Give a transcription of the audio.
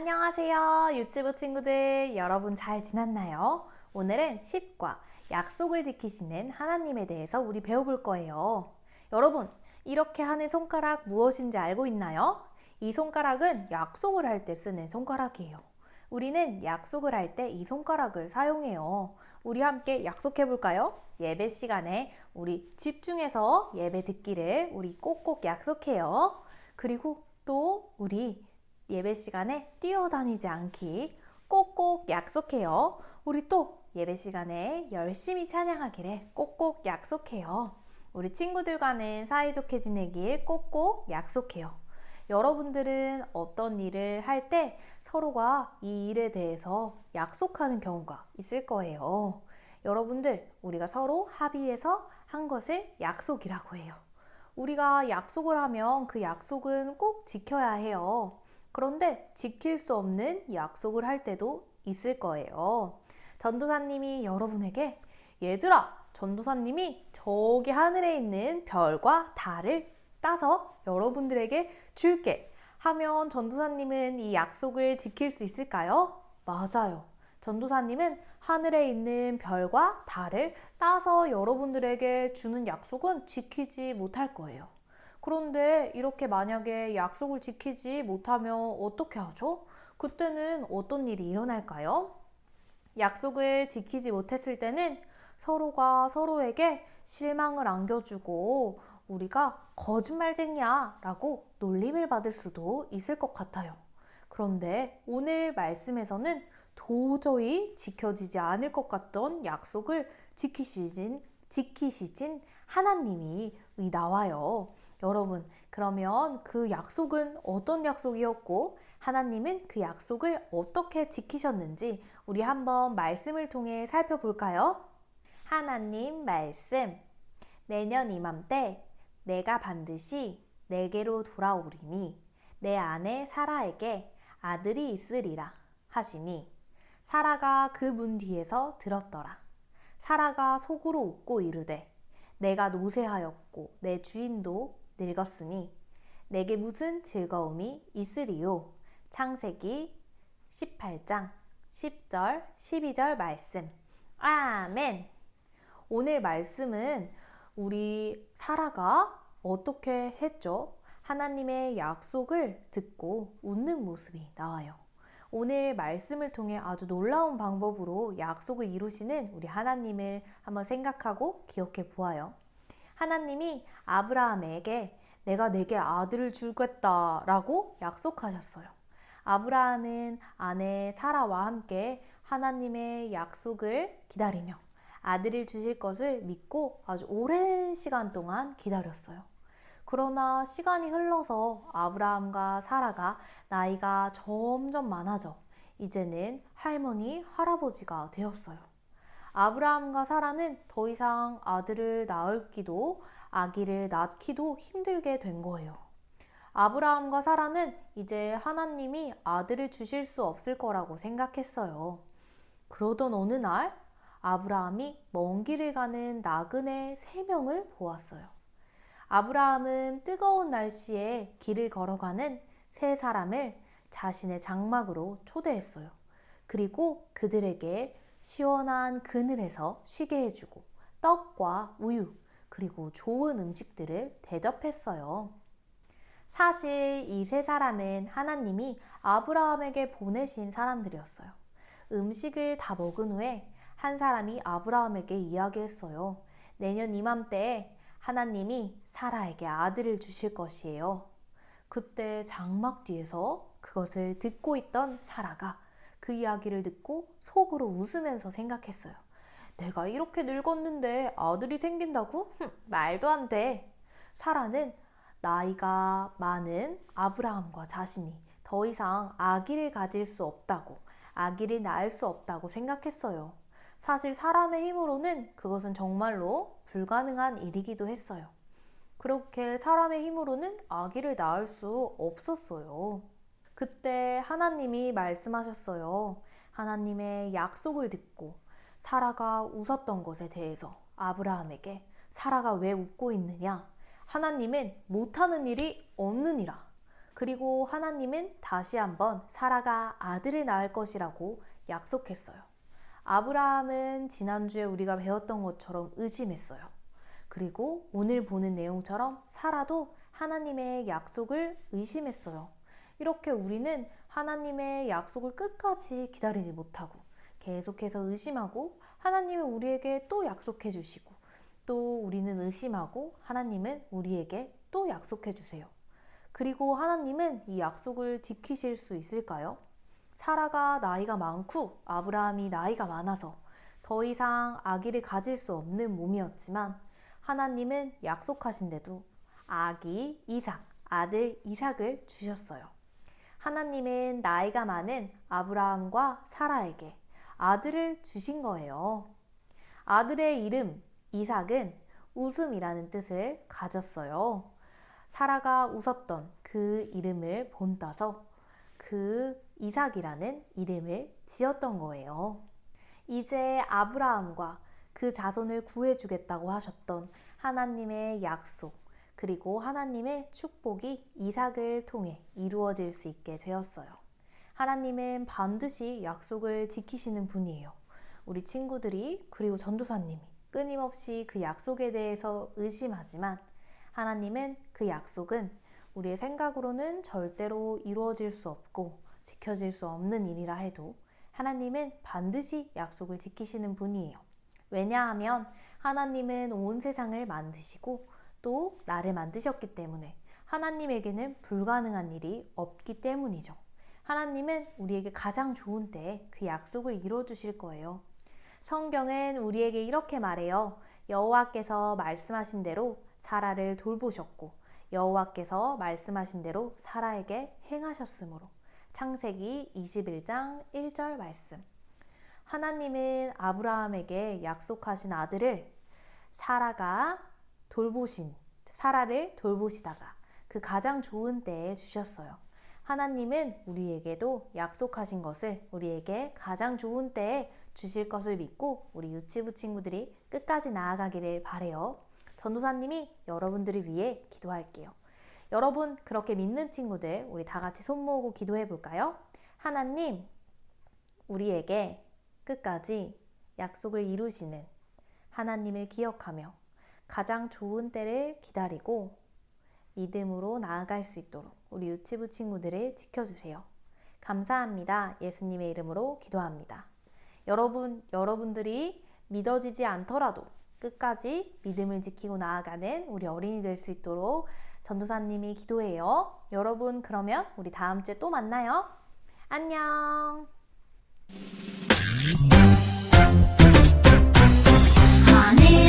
안녕하세요. 유튜브 친구들. 여러분 잘 지냈나요? 오늘은 10과 약속을 지키시는 하나님에 대해서 우리 배워볼 거예요. 여러분, 이렇게 하는 손가락 무엇인지 알고 있나요? 이 손가락은 약속을 할 때 쓰는 손가락이에요. 우리는 약속을 할 때 이 손가락을 사용해요. 우리 함께 약속해 볼까요? 예배 시간에 우리 집중해서 예배 듣기를 우리 꼭꼭 약속해요. 그리고 또 우리 예배 시간에 뛰어다니지 않기 꼭꼭 약속해요. 우리 또 예배 시간에 열심히 찬양하기를 꼭꼭 약속해요. 우리 친구들과는 사이좋게 지내길 꼭꼭 약속해요. 여러분들은 어떤 일을 할 때 서로가 이 일에 대해서 약속하는 경우가 있을 거예요. 여러분들, 우리가 서로 합의해서 한 것을 약속이라고 해요. 우리가 약속을 하면 그 약속은 꼭 지켜야 해요. 그런데 지킬 수 없는 약속을 할 때도 있을 거예요. 전도사님이 여러분에게 얘들아, 전도사님이 저기 하늘에 있는 별과 달을 따서 여러분들에게 줄게 하면 전도사님은 이 약속을 지킬 수 있을까요? 맞아요. 전도사님은 하늘에 있는 별과 달을 따서 여러분들에게 주는 약속은 지키지 못할 거예요. 그런데 이렇게 만약에 약속을 지키지 못하면 어떻게 하죠? 그때는 어떤 일이 일어날까요? 약속을 지키지 못했을 때는 서로가 서로에게 실망을 안겨주고 우리가 거짓말쟁이야 라고 놀림을 받을 수도 있을 것 같아요. 그런데 오늘 말씀에서는 도저히 지켜지지 않을 것 같던 약속을 지키시진 하나님이 나와요. 여러분, 그러면 그 약속은 어떤 약속이었고 하나님은 그 약속을 어떻게 지키셨는지 우리 한번 말씀을 통해 살펴볼까요? 하나님 말씀. 내년 이맘때 내가 반드시 내게로 돌아오리니 내 아내 사라에게 아들이 있으리라 하시니 사라가 그 문 뒤에서 들었더라. 사라가 속으로 웃고 이르되 내가 노쇠하였고 내 주인도 늙었으니 내게 무슨 즐거움이 있으리요. 창세기 18장 10절 12절 말씀. 아멘. 오늘 말씀은 우리 사라가 어떻게 했죠? 하나님의 약속을 듣고 웃는 모습이 나와요. 오늘 말씀을 통해 아주 놀라운 방법으로 약속을 이루시는 우리 하나님을 한번 생각하고 기억해 보아요. 하나님이 아브라함에게 내가 내게 아들을 주겠다라고 약속하셨어요. 아브라함은 아내 사라와 함께 하나님의 약속을 기다리며 아들을 주실 것을 믿고 아주 오랜 시간 동안 기다렸어요. 그러나 시간이 흘러서 아브라함과 사라가 나이가 점점 많아져 이제는 할머니, 할아버지가 되었어요. 아브라함과 사라는 더 이상 아들을 낳기도 아기를 낳기도 힘들게 된 거예요. 아브라함과 사라는 이제 하나님이 아들을 주실 수 없을 거라고 생각했어요. 그러던 어느 날 아브라함이 먼 길을 가는 나그네 3명을 보았어요. 아브라함은 뜨거운 날씨에 길을 걸어가는 3사람을 자신의 장막으로 초대했어요. 그리고 그들에게 시원한 그늘에서 쉬게 해주고 떡과 우유 그리고 좋은 음식들을 대접했어요. 사실 이 3사람은 하나님이 아브라함에게 보내신 사람들이었어요. 음식을 다 먹은 후에 한 사람이 아브라함에게 이야기했어요. 내년 이맘때에 하나님이 사라에게 아들을 주실 것이에요. 그때 장막 뒤에서 그것을 듣고 있던 사라가 그 이야기를 듣고 속으로 웃으면서 생각했어요. 내가 이렇게 늙었는데 아들이 생긴다고? 말도 안 돼. 사라는 나이가 많은 아브라함과 자신이 더 이상 아기를 가질 수 없다고, 아기를 낳을 수 없다고 생각했어요. 사실 사람의 힘으로는 그것은 정말로 불가능한 일이기도 했어요. 그렇게 사람의 힘으로는 아기를 낳을 수 없었어요. 그때 하나님이 말씀하셨어요. 하나님의 약속을 듣고 사라가 웃었던 것에 대해서 아브라함에게 사라가 왜 웃고 있느냐? 하나님은 못하는 일이 없느니라. 그리고 하나님은 다시 한번 사라가 아들을 낳을 것이라고 약속했어요. 아브라함은 지난주에 우리가 배웠던 것처럼 의심했어요. 그리고 오늘 보는 내용처럼 사라도 하나님의 약속을 의심했어요. 이렇게 우리는 하나님의 약속을 끝까지 기다리지 못하고 계속해서 의심하고 하나님은 우리에게 또 약속해 주시고 또 우리는 의심하고 하나님은 우리에게 또 약속해 주세요. 그리고 하나님은 이 약속을 지키실 수 있을까요? 사라가 나이가 많고 아브라함이 나이가 많아서 더 이상 아기를 가질 수 없는 몸이었지만 하나님은 약속하신데도 아기 이삭, 아들 이삭을 주셨어요. 하나님은 나이가 많은 아브라함과 사라에게 아들을 주신 거예요. 아들의 이름 이삭은 웃음이라는 뜻을 가졌어요. 사라가 웃었던 그 이름을 본따서 그 이삭이라는 이름을 지었던 거예요. 이제 아브라함과 그 자손을 구해주겠다고 하셨던 하나님의 약속, 그리고 하나님의 축복이 이삭을 통해 이루어질 수 있게 되었어요. 하나님은 반드시 약속을 지키시는 분이에요. 우리 친구들이 그리고 전도사님이 끊임없이 그 약속에 대해서 의심하지만 하나님은 그 약속은 우리의 생각으로는 절대로 이루어질 수 없고 지켜질 수 없는 일이라 해도 하나님은 반드시 약속을 지키시는 분이에요. 왜냐하면 하나님은 온 세상을 만드시고 또 나를 만드셨기 때문에 하나님에게는 불가능한 일이 없기 때문이죠. 하나님은 우리에게 가장 좋은 때에 그 약속을 이루어주실 거예요. 성경은 우리에게 이렇게 말해요. 여호와께서 말씀하신 대로 사라를 돌보셨고 여호와께서 말씀하신 대로 사라에게 행하셨으므로. 창세기 21장 1절 말씀. 하나님은 아브라함에게 약속하신 아들을 사라를 돌보시다가 그 가장 좋은 때에 주셨어요. 하나님은 우리에게도 약속하신 것을 우리에게 가장 좋은 때에 주실 것을 믿고 우리 유치부 친구들이 끝까지 나아가기를 바래요. 전도사님이 여러분들을 위해 기도할게요. 여러분 그렇게 믿는 친구들 우리 다 같이 손 모으고 기도해 볼까요? 하나님, 우리에게 끝까지 약속을 이루시는 하나님을 기억하며 가장 좋은 때를 기다리고 믿음으로 나아갈 수 있도록 우리 유치부 친구들을 지켜주세요. 감사합니다. 예수님의 이름으로 기도합니다. 여러분들이 믿어지지 않더라도 끝까지 믿음을 지키고 나아가는 우리 어린이 될 수 있도록 전도사님이 기도해요. 여러분 그러면 우리 다음 주에 또 만나요. 안녕. 하늘